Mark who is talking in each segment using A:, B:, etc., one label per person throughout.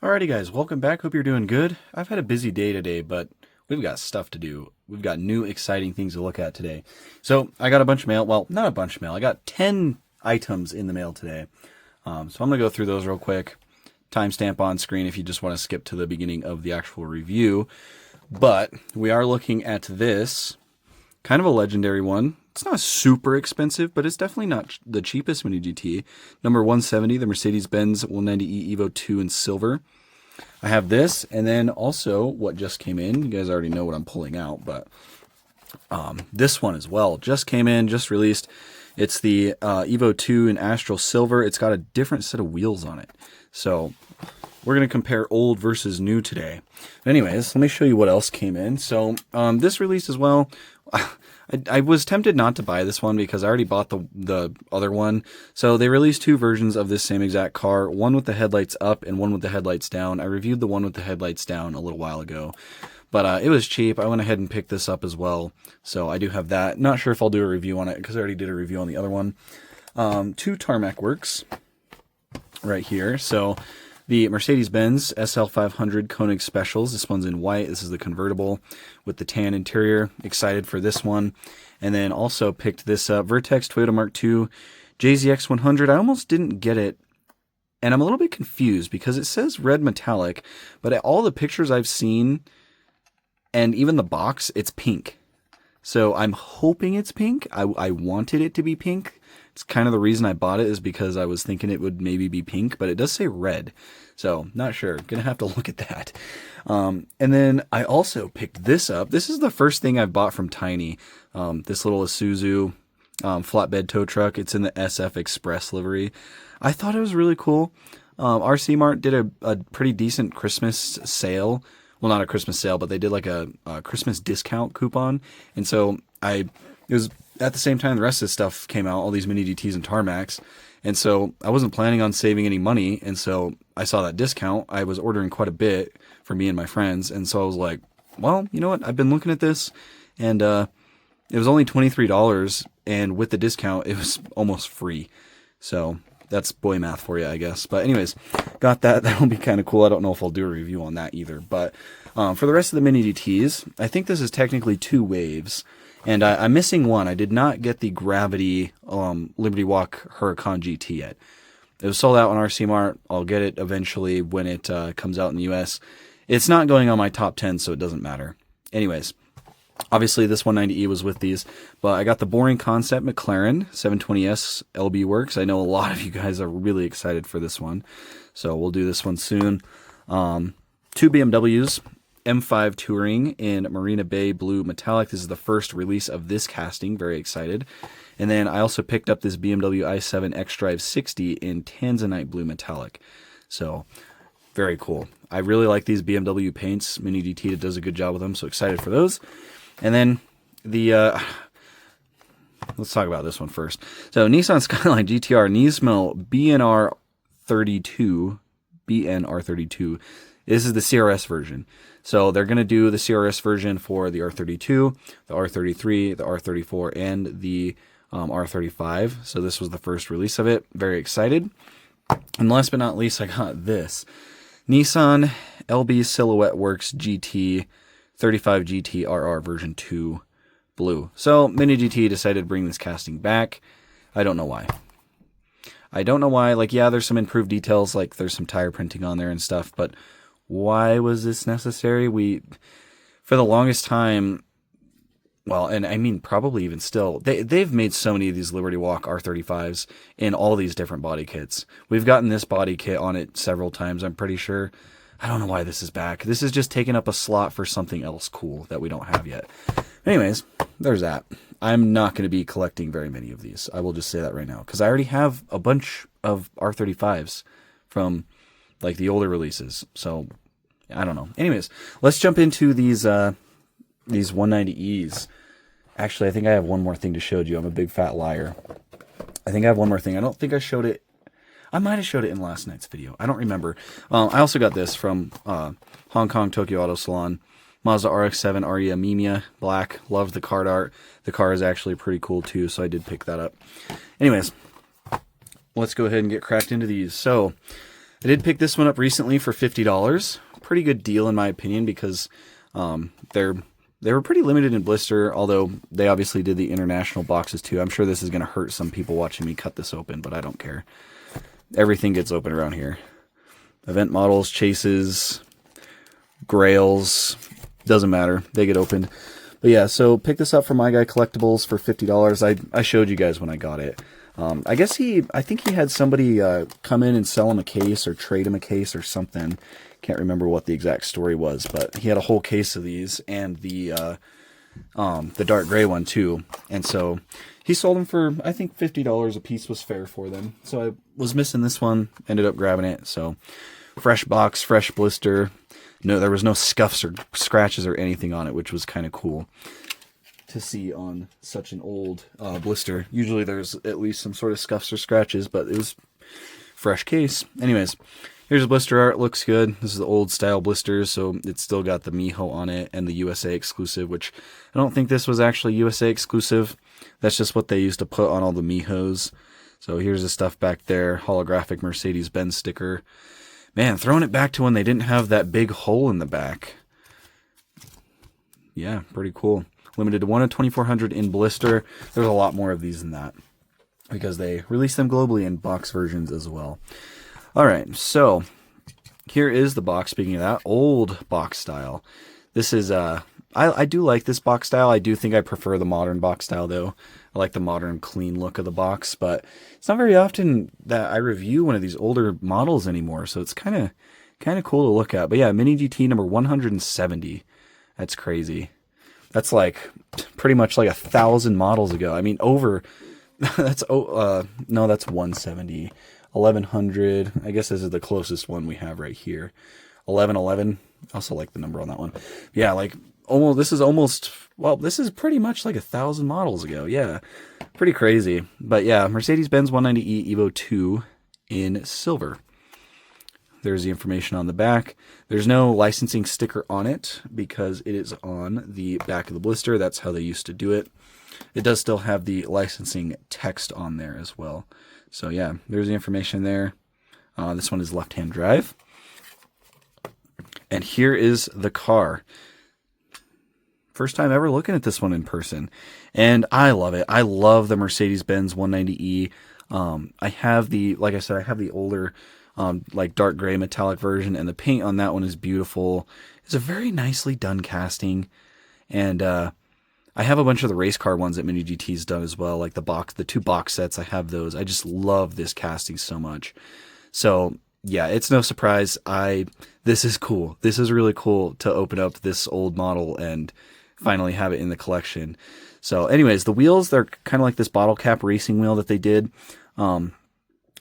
A: Alrighty guys, welcome back. Hope you're doing good. I've had a busy day today, but we've got stuff to do. We've got new exciting things to look at today. So I got a bunch of mail. Well, not a bunch of mail. I got 10 items in the mail today. So I'm going to go through those real quick. Timestamp on screen if you just want to skip to the beginning of the actual review. But we are looking at this, kind of a legendary one. It's not super expensive, but it's definitely not the cheapest Mini GT. Number 170, the Mercedes-Benz 190E Evo 2 in silver. I have this, and then also what just came in. You guys already know what I'm pulling out, but this one as well just came in, just released. It's the Evo 2 in Astral silver. It's got a different set of wheels on it. So we're going to compare old versus new today. Anyways, let me show you what else came in. So this released as well. I was tempted not to buy this one because I already bought the other one. So they released two versions of this same exact car, one with the headlights up and one with the headlights down. I reviewed the one with the headlights down a little while ago, but it was cheap. I went ahead and picked this up as well. So I do have that. Not sure if I'll do a review on it because I already did a review on the other one. Two tarmac works right here. So the Mercedes-Benz SL500 Koenig Specials. This one's in white. This is the convertible with the tan interior. Excited for this one. And then also picked this up. Vertex Toyota Mark II JZX100. I almost didn't get it. And I'm a little bit confused because it says red metallic. But at all the pictures I've seen, and even the box, it's pink. So I'm hoping it's pink. I wanted it to be pink. It's kind of the reason I bought it is because I was thinking it would maybe be pink, but it does say red. So not sure. Gonna have to look at that. And then I also picked this up. This is the first thing I've bought from Tiny. This little Isuzu flatbed tow truck. It's in the SF Express livery. I thought it was really cool. RC Mart did a pretty decent Christmas sale. Well, not a Christmas sale, but they did like a Christmas discount coupon. And so it was at the same time the rest of this stuff came out, all these Mini GTs and Tarmacs. And so I wasn't planning on saving any money. And so I saw that discount. I was ordering quite a bit for me and my friends. And so I was like, well, you know what? I've been looking at this and it was only $23. And with the discount, it was almost free. So that's boy math for you, I guess. But anyways, got that. That'll be kind of cool. I don't know if I'll do a review on that either. But for the rest of the Mini GTs, I think this is technically two waves. And I'm missing one. I did not get the Gravity Liberty Walk Huracan GT yet. It was sold out on RC Mart. I'll get it eventually when it comes out in the US. It's not going on my top 10, so it doesn't matter. Anyways, obviously this 190E was with these, but I got the Boring Concept McLaren 720S LB Works. I know a lot of you guys are really excited for this one, so we'll do this one soon. Two BMWs. M5 Touring in Marina Bay Blue Metallic. This is the first release of this casting. Very excited. And then I also picked up this BMW i7 xDrive 60 in Tanzanite Blue Metallic. So, very cool. I really like these BMW paints. Mini GT does a good job with them, so excited for those. And then the... let's talk about this one first. So, Nissan Skyline GTR Nismo BNR32. BNR32. This is the CRS version. So they're going to do the CRS version for the R32, the R33, the R34, and the R35. So this was the first release of it. Very excited. And last but not least, I got this. Nissan LB Silhouette Works GT 35 GT RR version 2 blue. So Mini GT decided to bring this casting back. I don't know why. Like, yeah, there's some improved details, like there's some tire printing on there and stuff, but why was this necessary? For the longest time, well, and I mean, probably even still, they've made so many of these Liberty Walk R35s in all these different body kits. We've gotten this body kit on it several times, I'm pretty sure. I don't know why this is back. This is just taking up a slot for something else cool that we don't have yet. Anyways, there's that. I'm not going to be collecting very many of these. I will just say that right now, because I already have a bunch of R35s from like the older releases. So I don't know. Anyways, let's jump into these 190Es. Actually, I think I have one more thing to show you. I'm a big fat liar. I think I have one more thing. I don't think I showed it. I might have showed it in last night's video. I don't remember. I also got this from Hong Kong Tokyo Auto Salon. Mazda RX-7 RE Amemia Black. Loved the card art. The car is actually pretty cool too, so I did pick that up. Anyways, let's go ahead and get cracked into these. So, I did pick this one up recently for $50. Pretty good deal in my opinion because they were pretty limited in blister, although they obviously did the international boxes too. I'm sure this is going to hurt some people watching me cut this open, but I don't care. Everything gets open around here. Event models, chases, grails, doesn't matter. They get opened. But yeah, so pick this up from My Guy Collectibles for $50. I showed you guys when I got it. I think he had somebody come in and sell him a case or trade him a case or something. Can't remember what the exact story was, but he had a whole case of these and the dark gray one too. And so he sold them for, I think $50 a piece was fair for them. So I was missing this one, ended up grabbing it. So fresh box, fresh blister. No, there was no scuffs or scratches or anything on it, which was kind of cool to see on such an old blister. Usually there's at least some sort of scuffs or scratches, but it was fresh case. Anyways, here's the blister art. Looks good. This is the old style blisters, so it's still got the Miho on it and the USA exclusive, which I don't think this was actually USA exclusive. That's just what they used to put on all the Mihos. So here's the stuff back there. Holographic Mercedes-Benz sticker. Man, throwing it back to when they didn't have that big hole in the back. Yeah, pretty cool. Limited to 1 of 2,400 in blister. There's a lot more of these than that because they release them globally in box versions as well. All right, so here is the box. Speaking of that, old box style. This is I do like this box style. I do think I prefer the modern box style though. I like the modern clean look of the box, but it's not very often that I review one of these older models anymore, so it's kind of cool to look at. But yeah, Mini GT number 170. That's crazy. That's like pretty much like 1,000 models ago. I mean, over that's no, that's 170. 1100. I guess this is the closest one we have right here. 1111. Also like the number on that one. Yeah, like almost. This is almost. Well, this is pretty much like 1,000 models ago. Yeah, pretty crazy. But yeah, Mercedes-Benz 190E Evo 2 in silver. There's the information on the back. There's no licensing sticker on it because it is on the back of the blister. That's how they used to do it. It does still have the licensing text on there as well. So yeah, there's the information there. This one is left-hand drive. And here is the car. First time ever looking at this one in person. And I love it. I love the Mercedes-Benz 190E. I have the, like I said, I have the older like dark gray metallic version, and the paint on that one is beautiful. It's a very nicely done casting, and I have a bunch of the race car ones that Mini GT's done as well, like the 2 box sets. I have those. I just love this casting so much. So yeah, it's no surprise. This is cool. This is really cool to open up this old model and finally have it in the collection. So anyways, the wheels, they're kind of like this bottle cap racing wheel that they did.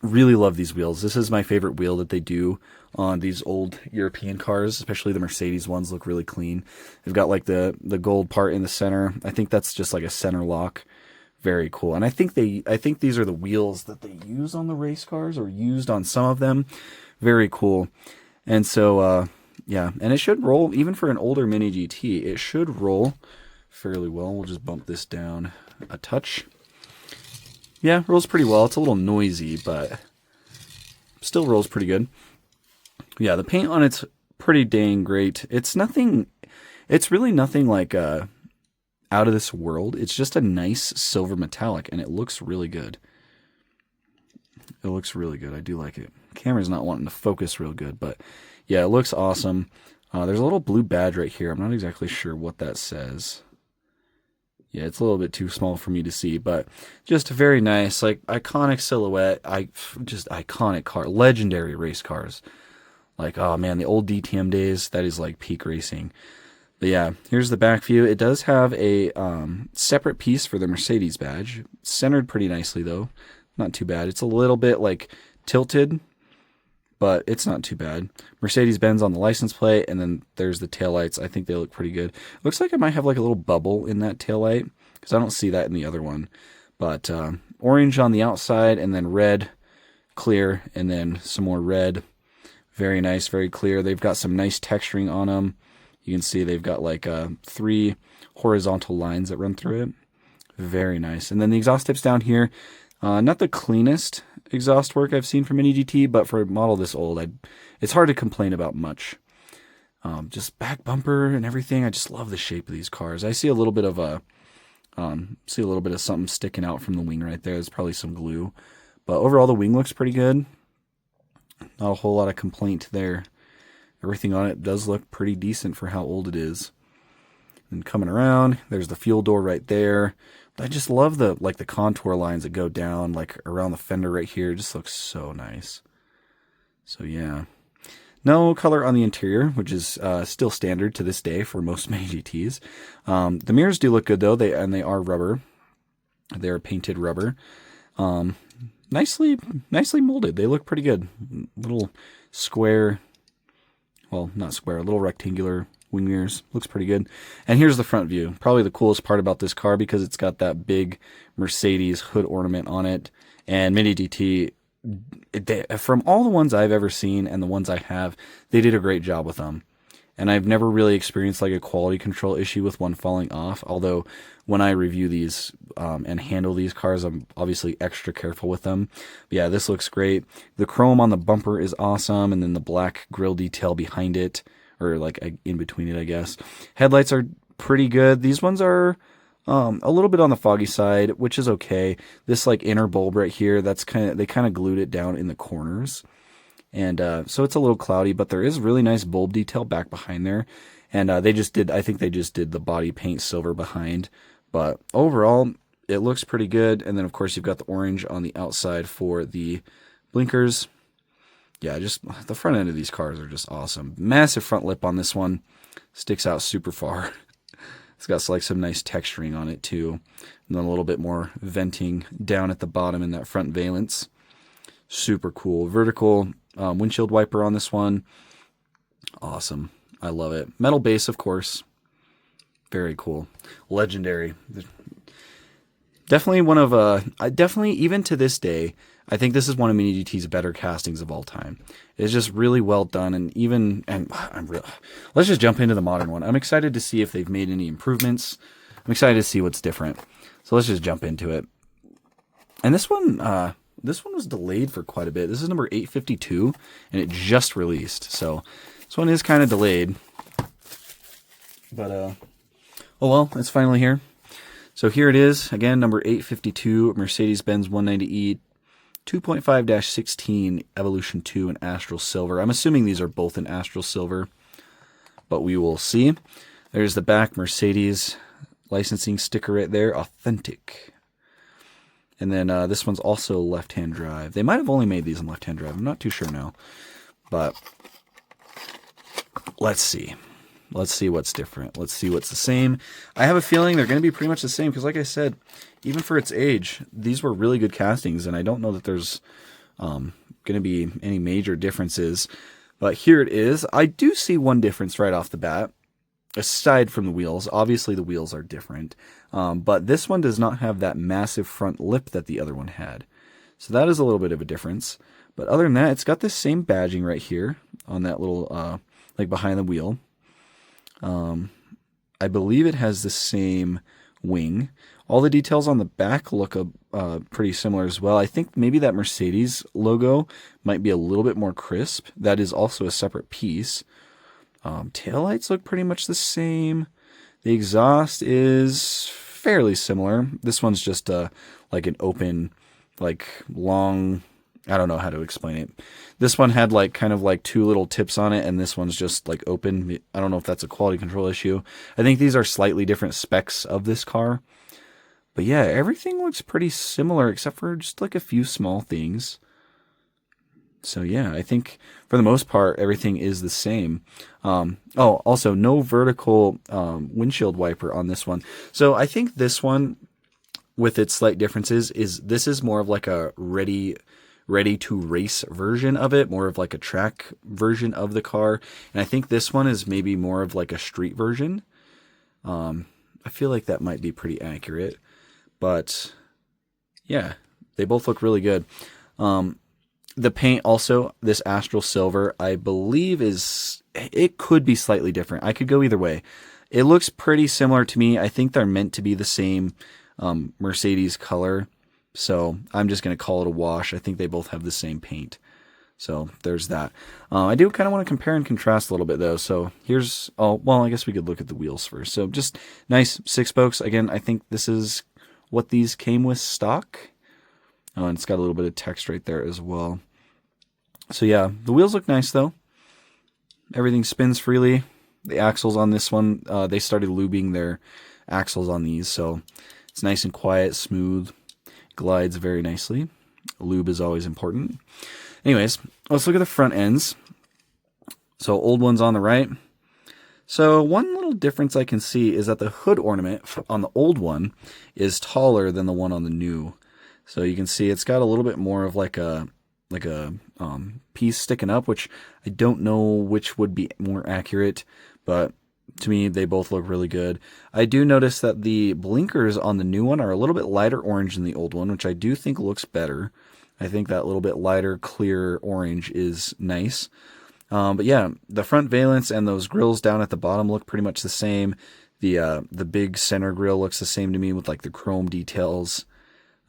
A: Really love these wheels. This is my favorite wheel that they do on these old European cars, especially the Mercedes ones look really clean. They've got like the gold part in the center. I think that's just like a center lock. Very cool. And I think these are the wheels that they use on the race cars or used on some of them. Very cool. And so, yeah, and it should roll even for an older Mini GT. It should roll fairly well. We'll just bump this down a touch. Yeah, rolls pretty well. It's a little noisy, but still rolls pretty good. Yeah, the paint on it's pretty dang great. It's really nothing like out of this world. It's just a nice silver metallic, and it looks really good. It looks really good. I do like it. Camera's not wanting to focus real good, but yeah, it looks awesome. There's a little blue badge right here. I'm not exactly sure what that says. Yeah, it's a little bit too small for me to see, but just very nice, like iconic silhouette. Just iconic car, legendary race cars. Like, oh man, the old DTM days, that is like peak racing. But yeah, here's the back view. It does have a separate piece for the Mercedes badge. Centered pretty nicely though, not too bad. It's a little bit like tilted, but it's not too bad. Mercedes-Benz on the license plate, and then there's the taillights. I think they look pretty good. Looks like it might have like a little bubble in that taillight, because I don't see that in the other one. But orange on the outside, and then red, clear, and then some more red. Very nice, very clear. They've got some nice texturing on them. You can see they've got like 3 horizontal lines that run through it. Very nice. And then the exhaust tips down here, not the cleanest exhaust work I've seen from Mini GT, but for a model this old, it's hard to complain about much. Just back bumper and everything. I just love the shape of these cars. I see a little bit of something sticking out from the wing right there. There's probably some glue, but overall the wing looks pretty good. Not a whole lot of complaint there. Everything on it does look pretty decent for how old it is. And coming around, there's the fuel door right there. But I just love the contour lines that go down like around the fender right here. It just looks so nice. So yeah. No color on the interior, which is still standard to this day for most Mini GTs. The mirrors do look good though. They are rubber. They're painted rubber. Nicely molded. They look pretty good. Little square, well, not square, little rectangular wing mirrors. Looks pretty good. And here's the front view. Probably the coolest part about this car because it's got that big Mercedes hood ornament on it. And Mini GT, from all the ones I've ever seen and the ones I have, they did a great job with them. And I've never really experienced like a quality control issue with one falling off. Although when I review these and handle these cars, I'm obviously extra careful with them. But yeah, this looks great. The chrome on the bumper is awesome. And then the black grille detail behind it, or like in between it, I guess. Headlights are pretty good. These ones are a little bit on the foggy side, which is okay. This like inner bulb right here, they kind of glued it down in the corners. And so it's a little cloudy, but there is really nice bulb detail back behind there. And I think they just did the body paint silver behind. But overall, it looks pretty good. And then, of course, you've got the orange on the outside for the blinkers. Yeah, just the front end of these cars are just awesome. Massive front lip on this one. Sticks out super far. It's got like some nice texturing on it, too. And then a little bit more venting down at the bottom in that front valence. Super cool. Vertical windshield wiper on this one. Awesome. I love it. Metal base, of course. Very cool. Legendary. Definitely one of, definitely even to this day, I think this is one of Mini GT's better castings of all time. It's just really well done, let's just jump into the modern one. I'm excited to see if they've made any improvements. I'm excited to see what's different. So let's just jump into it. And this one was delayed for quite a bit. This is number 852, and it just released. So this one is kind of delayed. But, oh well, it's finally here. So here it is, again, number 852, Mercedes-Benz 190E, 2.5-16, Evolution 2 in Astral Silver. I'm assuming these are both in Astral Silver, but we will see. There's the back Mercedes licensing sticker right there, authentic. And then this one's also left-hand drive. They might have only made these in left-hand drive. I'm not too sure now. But let's see. Let's see what's different. Let's see what's the same. I have a feeling they're going to be pretty much the same because, like I said, even for its age, these were really good castings, and I don't know that there's going to be any major differences. But here it is. I do see one difference right off the bat, aside from the wheels. Obviously, the wheels are different. But this one does not have that massive front lip that the other one had. So that is a little bit of a difference. But other than that, it's got this same badging right here on that little, like behind the wheel. I believe it has the same wing. All the details on the back look pretty similar as well. I think maybe that Mercedes logo might be a little bit more crisp. That is also a separate piece. Taillights look pretty much the same. The exhaust is fairly similar. This one's just like an open, like long, I don't know how to explain it. This one had like kind of like two little tips on it, and this one's just like open. I don't know if that's a quality control issue. I think these are slightly different specs of this car. But yeah, everything looks pretty similar except for just like a few small things. So yeah, I think for the most part, everything is the same. Also no vertical windshield wiper on this one. So I think this one, with its slight differences, this is more of like a ready to race version of it, more of like a track version of the car. And I think this one is maybe more of like a street version. I feel like that might be pretty accurate, but yeah, they both look really good. The paint also, this Astral Silver, I believe it could be slightly different. I could go either way. It looks pretty similar to me. I think they're meant to be the same Mercedes color. So I'm just going to call it a wash. I think they both have the same paint. So there's that. I do kind of want to compare and contrast a little bit though. So here's, well, I guess we could look at the wheels first. So just nice 6 spokes. Again, I think this is what these came with stock. Oh, and it's got a little bit of text right there as well. So yeah, the wheels look nice though. Everything spins freely. The axles on this one, they started lubing their axles on these. So it's nice and quiet, smooth, glides very nicely. Lube is always important. Anyways, let's look at the front ends. So old one's on the right. So one little difference I can see is that the hood ornament on the old one is taller than the one on the new. So you can see it's got a little bit more of like a piece sticking up, which I don't know which would be more accurate, but to me they both look really good. I do notice that the blinkers on the new one are a little bit lighter orange than the old one, which I do think looks better. I think that little bit lighter, clear orange is nice. But yeah, the front valence and those grills down at the bottom look pretty much the same. The big center grill looks the same to me with like the chrome details.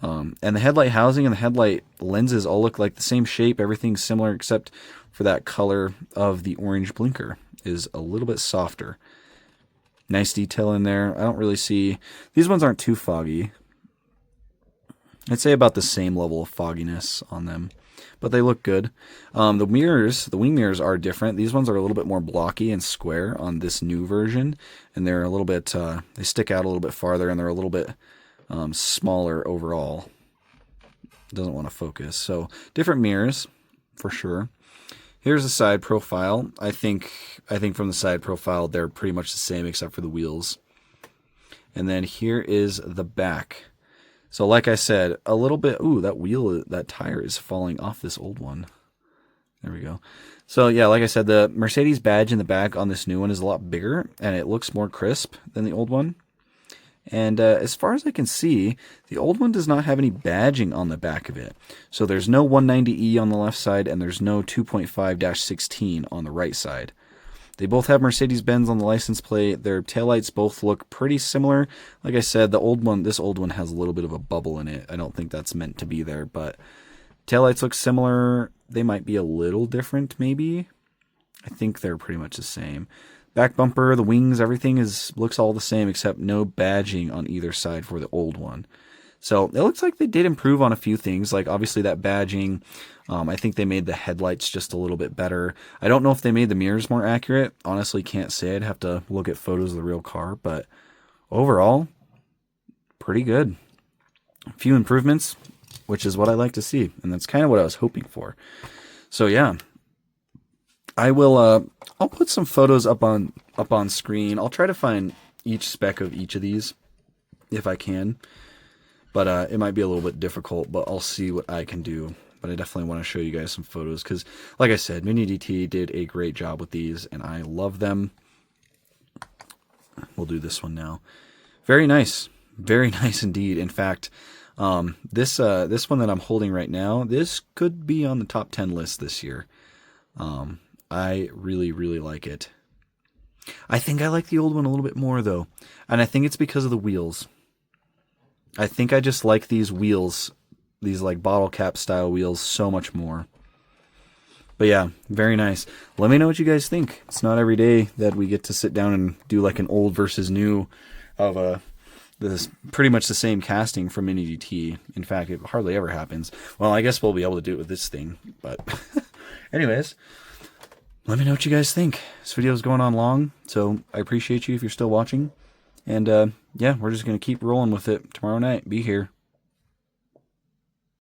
A: And the headlight housing and the headlight lenses all look like the same shape. Everything's similar except for that color of the orange blinker is a little bit softer. Nice detail in there. I don't really see... These ones aren't too foggy. I'd say about the same level of fogginess on them, but they look good. The mirrors, the wing mirrors are different. These ones are a little bit more blocky and square on this new version, and they're a little bit, they stick out a little bit farther, and they're a little bit smaller overall. Doesn't want to focus. So different mirrors, for sure. Here's the side profile. I think from the side profile, they're pretty much the same except for the wheels. And then here is the back. So like I said, a little bit, ooh, that tire is falling off this old one. There we go. So yeah, like I said, the Mercedes badge in the back on this new one is a lot bigger, and it looks more crisp than the old one. And as far as I can see, the old one does not have any badging on the back of it. So there's no 190E on the left side, and there's no 2.5-16 on the right side. They both have Mercedes-Benz on the license plate. Their taillights both look pretty similar. Like I said, this old one has a little bit of a bubble in it. I don't think that's meant to be there, but taillights look similar. They might be a little different, maybe. I think they're pretty much the same. Back bumper, the wings, everything looks all the same except no badging on either side for the old one. So it looks like they did improve on a few things, like obviously that badging. I think they made the headlights just a little bit better. I don't know if they made the mirrors more accurate. Honestly, can't say. I'd have to look at photos of the real car, but overall, pretty good. A few improvements, which is what I like to see, and that's kind of what I was hoping for. So yeah, I will. I'll put some photos up on screen. I'll try to find each spec of each of these if I can. But it might be a little bit difficult, but I'll see what I can do. But I definitely want to show you guys some photos because, like I said, Mini DT did a great job with these, and I love them. We'll do this one now. Very nice. Very nice indeed. In fact, this one that I'm holding right now, this could be on the top 10 list this year. I really, really like it. I think I like the old one a little bit more, though. And I think it's because of the wheels. I think I just like these wheels, these like bottle cap style wheels, so much more. But yeah, very nice. Let me know what you guys think. It's not every day that we get to sit down and do like an old versus new of this pretty much the same casting from Mini GT. In fact, it hardly ever happens. Well, I guess we'll be able to do it with this thing. But anyways, let me know what you guys think. This video is going on long, so I appreciate you if you're still watching. And yeah, we're just going to keep rolling with it tomorrow night. Be here.